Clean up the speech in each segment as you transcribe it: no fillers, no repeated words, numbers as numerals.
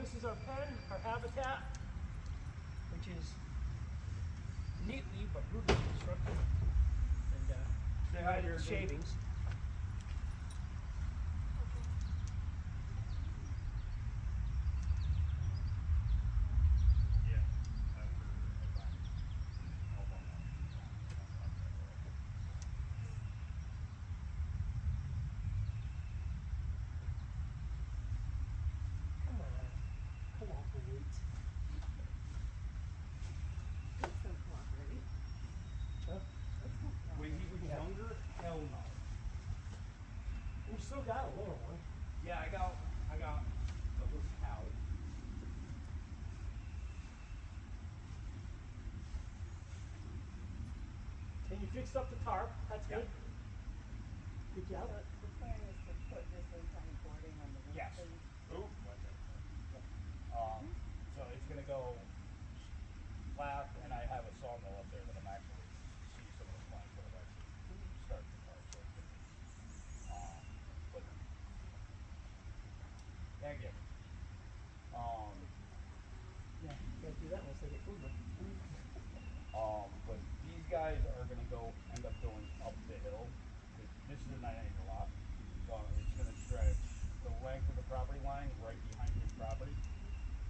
this is our pen, our habitat, which is neatly but brutally constructed. And Say hi to your shavings. Come on, cooperate. Huh? When he was younger, hell no. We still got a little one. Yeah, I got a little cow. And you fixed up the tarp. That's Yeah. good. Good job. The plan is to put this in kind of boarding on the roof. Yes. And Ooh, watch out. So it's gonna go flat, and I have a sawmill up there that I'm actually see some of the plants that I've actually started to cut. So it's gonna be, but thank you. Yeah, gotta do that once they get food. But these guys are gonna go end up going up the hill. This is a 9-acre lot, so it's gonna stretch the length of the property line right behind his property.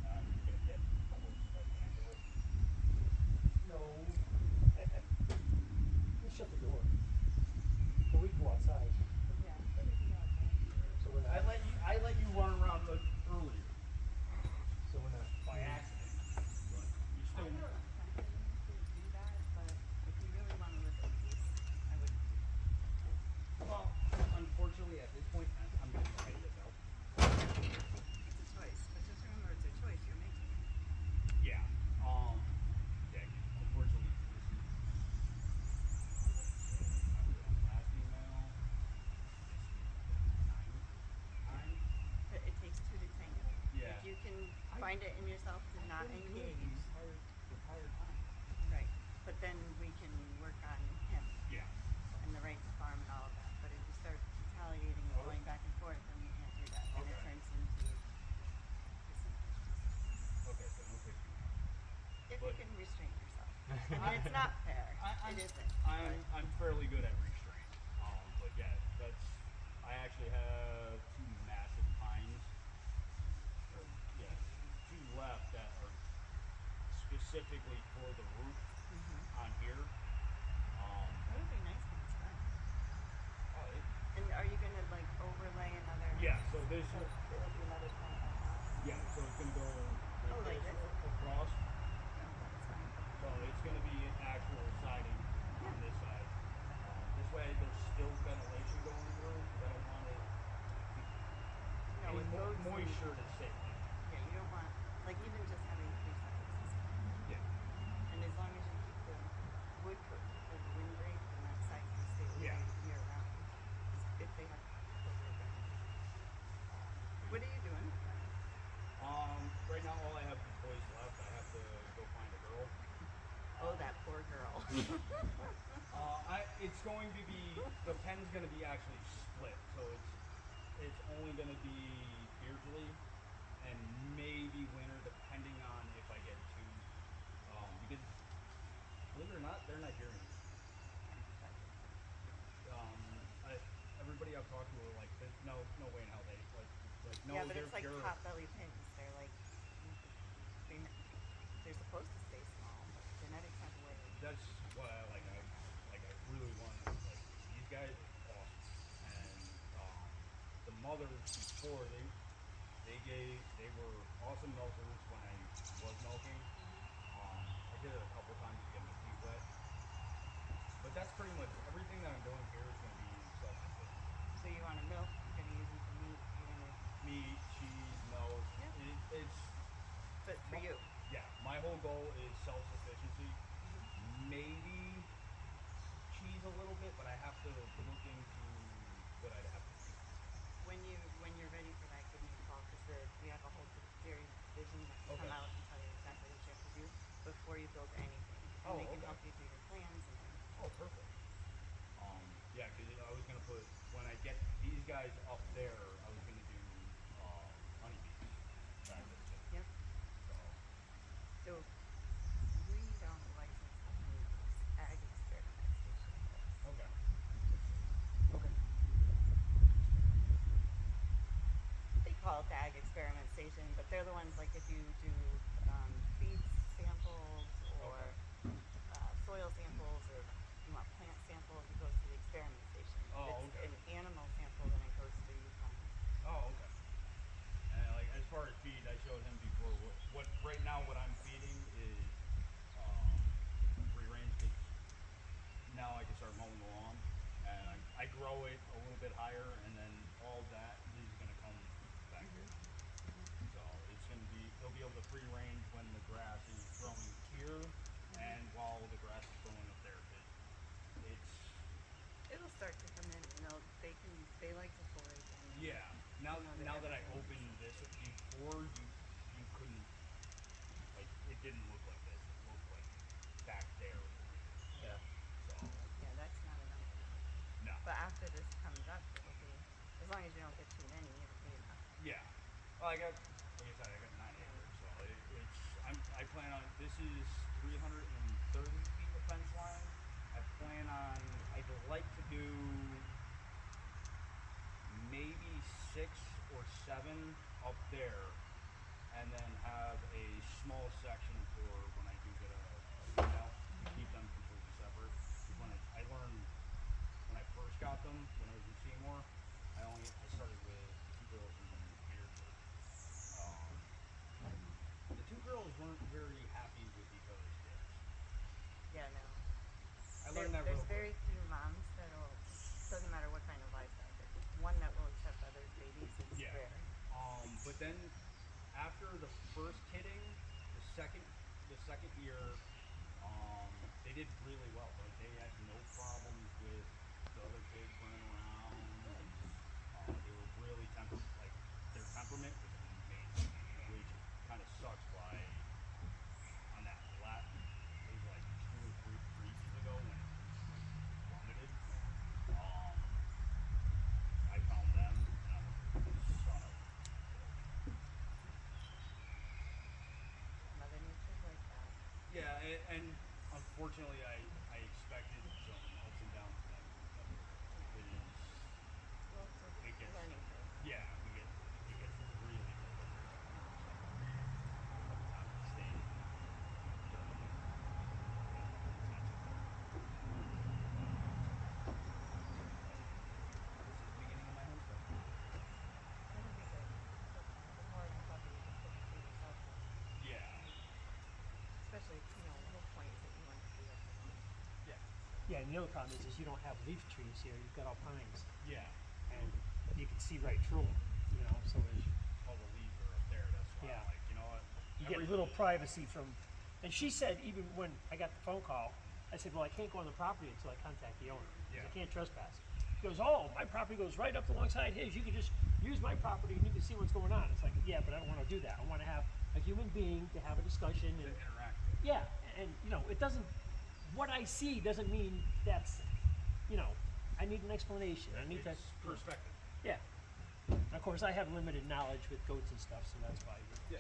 I'm gonna get close if I can do it. No. Let's shut the door. So we can go outside. yeah, we can go outside. So we're not. I let you run around earlier So we're not. by accident, but you I still. don't know if to do that, but if you really want to live in peace, I would. Well, unfortunately, at this point, I'm gonna pay this out. It's a choice, but just remember it's a choice you're making. Yeah. Yeah. Unfortunately, this is last email. Nine. But it takes two to tango. Yeah. If you can find it in yourself to not engage, Retired time. right? But then we can work on him Yeah. and the right to farm and all of that. But if you start retaliating and going back and forth, then we can't do that. And it Okay. turns into Okay, so no fishing. if But- you can restrain yourself. I mean, it's not fair. It isn't. I'm fairly good at restraint. But yeah, I actually have two massive pines. Or yeah, two left that are specifically for the roof on here. That would be nice when it's done. Oh, And are you gonna like overlay another? yeah. So this. So it'll be another plant on top. Yeah. So it's gonna go Like this? across. No, that's fine. So it's going to be actual siding on this side. This way there's still ventilation going through because I don't want it No, any it goes in- moisture to sit in. Yeah, you don't want like even just having three sides is fine. Yeah. And as long as you keep the wood coat or the wind break, then that side can stay open Yeah. year round. If they have over it. What are you doing? Right now all I have is boys left. I have to go find a girl. Oh, that poor girl. It's going to be the pen's going to be actually split, so it's only going to be Beardsley and maybe Winter, depending on if I get two. Because believe it or not, they're Nigerian. Everybody I've talked to are like, there's no way in hell they like no. Yeah, but they're it's like pure. pot-belly pins. They're like they're supposed to stay small, but genetics have a way. That's what I like. I really want like these guys are awesome, and the mothers before they were awesome milkers when I was milking. I did it a couple times to get my feet wet, but that's pretty much everything that I'm doing here is going to be self-sufficient. So you want to milk? You're gonna use them for meat. You're gonna. Meat, cheese, milk. Yeah. It's But for you. yeah. My whole goal is self-sufficiency. Maybe cheese a little bit, but I have to look into what I'd have to do. When you're ready for that, give me a call because we have a whole dairy division that can Okay. come out and tell you exactly what you have to do before you build anything, and Oh, they can okay. help you do your plans and everything. Oh, perfect. Yeah, because I was gonna put when I get these guys up there, I was gonna do honeybees back there too. it the ag experiment station, but they're the ones like if you do feed samples or soil samples or you want plant samples, it goes to the experiment station. Oh, If okay. it's an animal sample, then it goes to UConn. Oh, okay. And like as far as feed, I showed him before what right now what I'm feeding is free range because now I can start mowing the lawn and I grow it a little bit higher and then all that is gonna come back here. So it's gonna be they'll be able to free range when the grass is growing here and while the grass is growing up there because it's It'll start to come in. They like to forage. And, yeah. Now you know, now that I everything. opened this before you couldn't like it didn't look like this. It looked like back there. Yeah. So Yeah, that's not enough. no. But after this comes up, it'll be as long as you don't get too many, it'll be enough. Yeah. Well, like I said, I got 9 acres, so it's I plan on this is 330 feet of fence line. I plan on I'd like to do maybe 6 or 7 up there, and then have a small section for when I do get a female to keep them completely separate. 'Cause when I learned when I first got them when I was in Seymour, I started with 2 girls and 1 here. The 2 girls weren't very happy with each other's dicks. Yeah, no. I learned that There's real very quick. few moms that'll doesn't matter what kind of livestock. There's one that will accept others' babies. It's Yeah. rare. But then after the first kidding, the second year, they did really well. Like they had no problems with the other kids running around. They were really like their temperament was amazing, which kind of sucks. Why on that last, it was like 2 or 3 freezes ago when it plummeted. I found them, and I was like, son of a bitch. Mother Nature's like that. Yeah, and unfortunately, I expected some ups and downs with them. It is, Well, it's a it gets, learning curve. yeah, it gets really cold up here sometimes. A couple times I stayed during the winter. It's not so cold. This is the beginning of my homestead. It'll be good. The more you puppy, you just get to see yourself more. Yeah, Especially, the whole point is that you want to see what's around. yeah, Yeah, and the other problem is you don't have leaf trees here. You've got all pines, yeah. and you can see right through them. So there's All the leaves are up there. That's why Yeah. I'm like, you know what? you get a little privacy from. And she said even when I got the phone call, I said, "Well, I can't go on the property until I contact the owner. 'Cause Yeah. I can't trespass." She goes, "Oh, my property goes right up alongside his. You can just use my property and you can see what's going on." It's like, yeah, but I don't want to do that. I want to have a human being to have a discussion to and interact with. yeah, and it doesn't. What I see doesn't mean that's. I need an explanation. I need It's that. perspective. Yeah. And of course, I have limited knowledge with goats and stuff, so that's why. Yeah.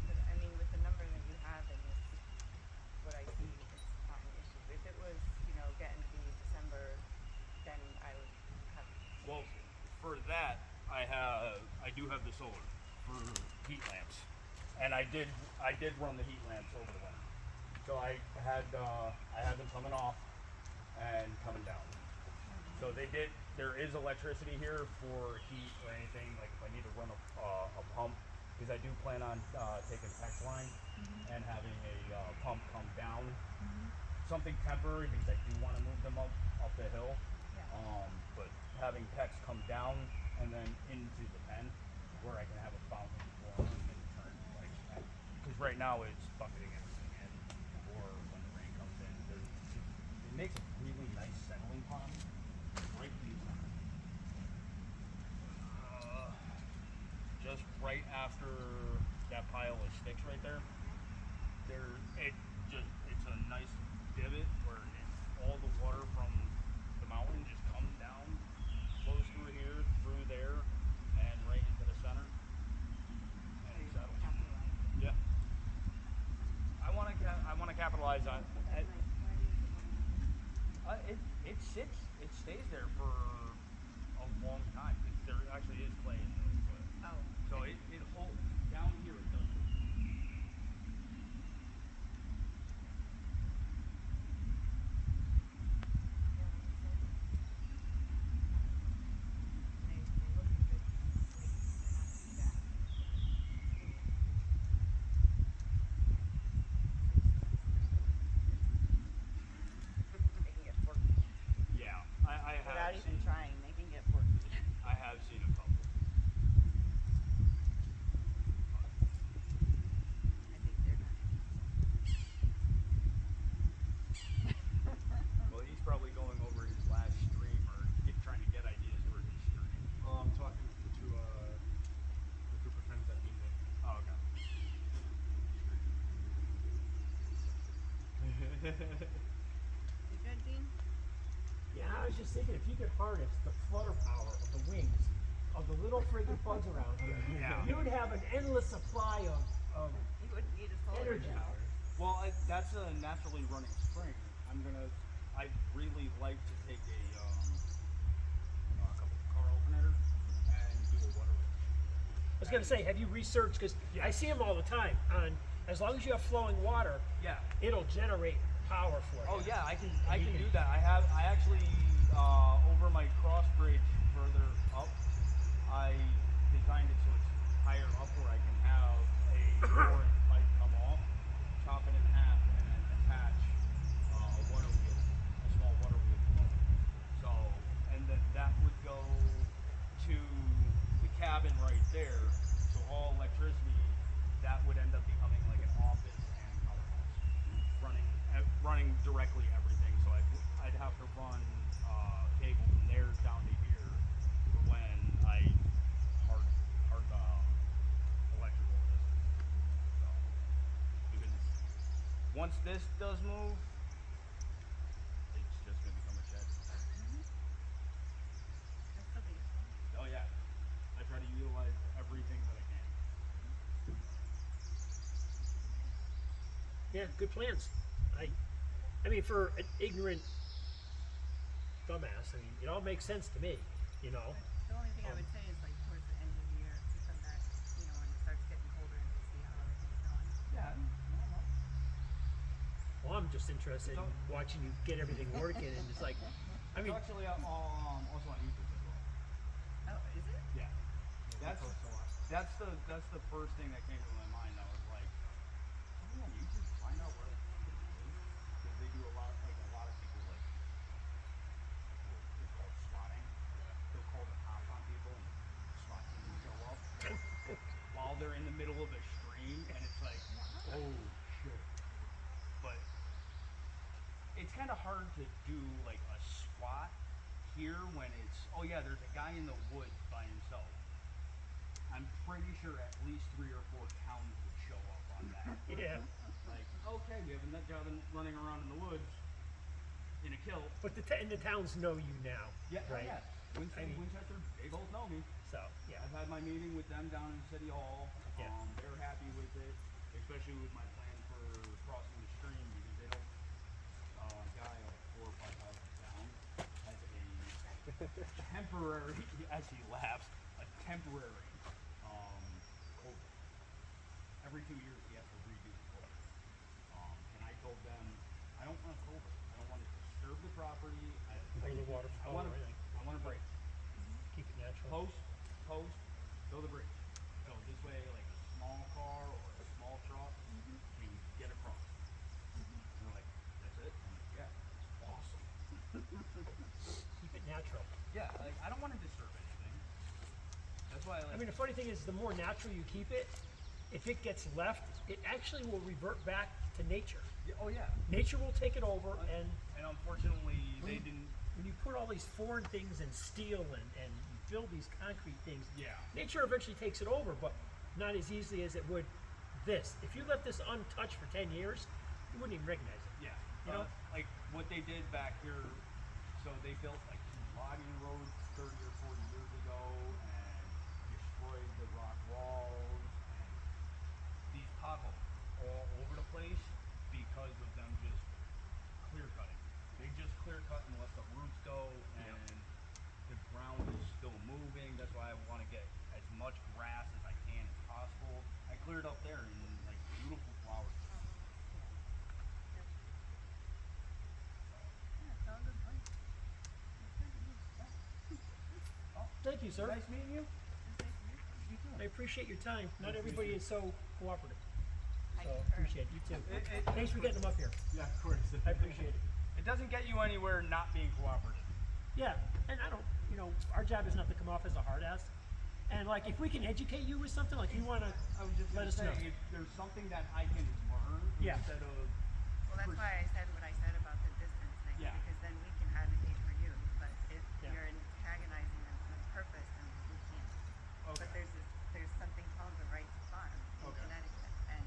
But I mean, with the number that you have in this, what I see, it's not an issue. If it was, getting to be December, then I would have. Well, for that, I do have the solar for heat lamps, and I did run the heat lamps over the winter. So I had them coming off and coming down. So there is electricity here for heat or anything. Like if I need to run a pump, because I do plan on taking PEX line and having a pump come down. Something temporary because I do want to move them up the hill. Yeah. But having PEX come down and then into the pen where I can have a fountain for them and turn because right now it's bucketing everything in, or when the rain comes in, it makes a really nice settling pond right in the center. Just right after that pile of sticks right there. It's a nice divot where all the water from the mountain just comes down, flows through here, through there, and right into the center, and it settles. Yeah. I want to capitalize on it. It stays there for a long time. There actually is clay in without even seen, trying, they can get porky. I have seen a couple. I think they're nice. Well, he's probably going over his last stream or trying to get ideas for his stream. I'm talking to a group of friends that meet me. Oh, okay. You good, Dean? Yeah, I was just thinking if you could harness the flutter power of the wings of the little friggin' bugs around here, Yeah. you would have an endless supply of You wouldn't need a solar energy. panel. Well, that's a naturally running spring. I'd really like to take a couple of car alternators and do a water wheel. I was gonna say, have you researched, because I see them all the time, on, as long as you have flowing water, Yeah. it'll generate power for you. Oh yeah, I can do that. I actually over my cross bridge further up, I designed it so it's higher up where I can have a 4-inch pipe come off, chop it in half, and then attach a water wheel, a small water wheel below. So, and then that would go to the cabin right there. So all electricity, that would end up becoming like an office and powerhouse, running directly everything. So I'd have to run cable from there down to here for when I hard electrical this. So because once this does move, it's just gonna become a shed. That's still be useful. Oh yeah, I try to utilize everything that I can. Yeah, good plans. I mean, for an ignorant dumbass, I mean, it all makes sense to me, you know? The only thing I would say is like towards the end of the year, to come back, you know, when it starts getting colder and to see how everything's going. Yeah. Well, I'm just interested in watching you get everything working and just like, I mean, It's actually also on YouTube as well. Oh, is it? Yeah. That's the first thing that came to my mind. I was like, "Can we on YouTube find out where it is?" Because they do a lot of people like it's called swatting. They'll call the cops on people and SWAT team will show up while they're in the middle of a stream, and it's like, oh shit. But it's kind of hard to do like a SWAT here when it's there's a guy in the woods by himself. I'm pretty sure at least 3 or 4 towns would show up on that. yeah. Like, okay, we have a nut job running around in the woods in a kilt. But and the towns know you now, Yeah, right? yeah. Winchester, they both know me. So, yeah. I've had my meeting with them down in City Hall. Yeah. They're happy with it, especially with my plan for crossing the stream because they don't. Guy like 4 or 5 houses down has a temporary, as he laughs, a temporary culvert. Every 2 years he has to redo the culvert. And I told them, I don't want a culvert. I don't want to disturb the property. Bring the water I flow want or anything. I want a break. Keep it natural. Post, build a bridge. So this way, like a small car or a small truck can get across. And they're like, that's it? I'm like, yeah, it's awesome. Keep it natural. Yeah, like I don't want to disturb anything. That's why I like. I mean, the funny thing is, the more natural you keep it, if it gets left, it actually will revert back to nature. Oh yeah. Nature will take it over, and And unfortunately, they didn't. when you put all these foreign things in steel and you build these concrete things, Yeah. nature eventually takes it over, but not as easily as it would this. If you left this untouched for 10 years, you wouldn't even recognize it. Yeah. You know? Like what they did back here. So they built like 2 logging roads 30 or 40 years ago and destroyed the rock walls and these potholes all over the place because of them just clear cutting. They just clear cut and let the roots go and the ground is still moving. That's why I want to get as much grass as I can as possible. I cleared up there and like beautiful flowers. Yeah, it's all good points. Thank you, sir. Nice meeting you. It's nice to meet you. You too. I appreciate your time. Not everybody is so cooperative. I So concur. appreciate it. You too. It- Thanks for getting them up here. Yeah, of course. I appreciate it. It doesn't get you anywhere not being cooperative. Yeah, and I don't, our job is not to come off as a hard ass. And like, if we can educate you with something, like you want to, I was just let gonna us say, know. if there's something that I can learn Yeah. instead of. Well, that's why I said what I said about the distance thing, Yeah. because then we can advocate for you. But if Yeah. you're antagonizing them on purpose, then we can't. Okay. But there's something called the right to farm in Okay. Connecticut, and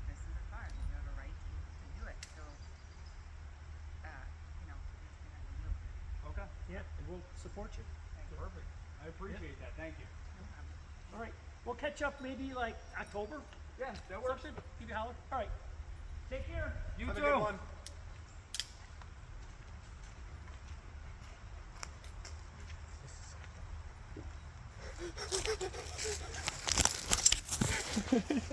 this is a farm. You have a right to do it. So, please can have a deal with it. Okay. yeah, and we'll support you. Perfect. I appreciate that. Thank you. No problem. All right, we'll catch up maybe like October, Yeah, that works. something. Give you a holler. All right, take care. You Have too. a good one. This is